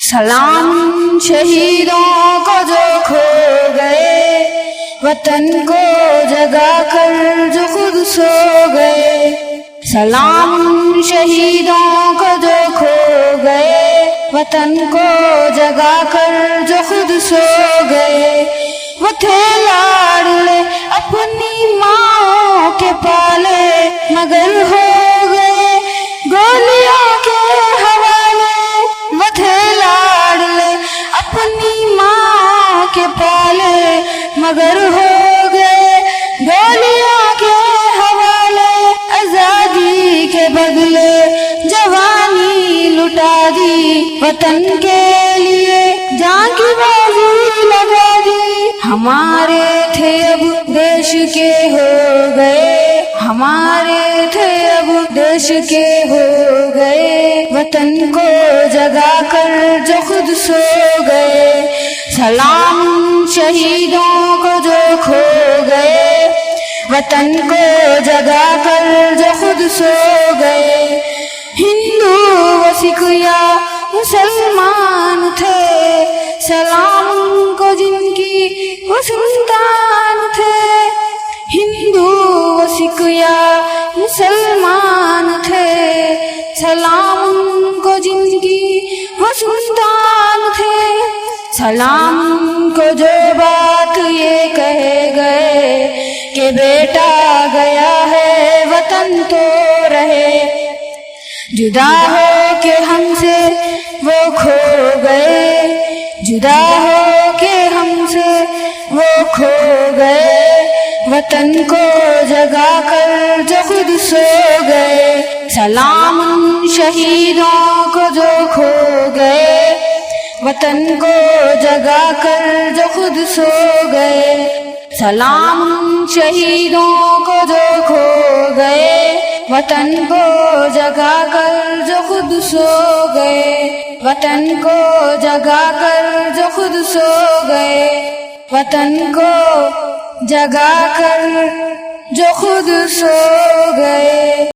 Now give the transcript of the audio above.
سلام شہیدوں کو جو کھو گئے، وطن کو جگا کر جو خود سو گئے۔ سلام شہیدوں کو جو کھو گئے، وطن کو جگا کر جو خود سو گئے۔ وہ تھے لاڈلے اپنی ماں کے پالے، مگر ہو گئے گولیوں کے حوالے۔ وہ تھے لاڈلے اپنی ماں کے پالے، مگر ہو گئے گولیوں کے حوالے۔ آزادی کے بدلے جوانی لٹا دی، وطن کے لیے جان کی بازی لگا دی۔ ہمارے تھے اب دیش کے ہو گئے، ہمارے تھے اب دیش کے ہو گئے، وطن کو جگا کر جو خود سو گئے۔ سلام شہیدوں کو جو کھو گئے، وطن کو جگا کر جو خود سو گئے۔ ہندو و سکھ یا مسلمان تھے، سلام کو جن کی وہ سنتان تھے۔ ہندو و سکھ یا مسلمان تھے، سلام کو جن کی وہ سنتان تھے۔ سلام کو جو بات یہ کہے گئے کہ بیٹا گیا ہے وطن تو رہے، جدا ہو کے ہم سے وہ کھو گئے، جدا ہو کے ہم سے وہ کھو گئے، وطن کو جگا کر جو خود سو گئے۔ سلام شہیدوں کو جو کھو گئے، وطن کو جگا کر جو خود سو گئے۔ سلام شہیدوں کو جو کھو گئے، وطن کو جگا کر جو خود سو گئے، وطن کو جگا کر جو خود سو گئے، وطن کو جگا کر جو خود سو گئے۔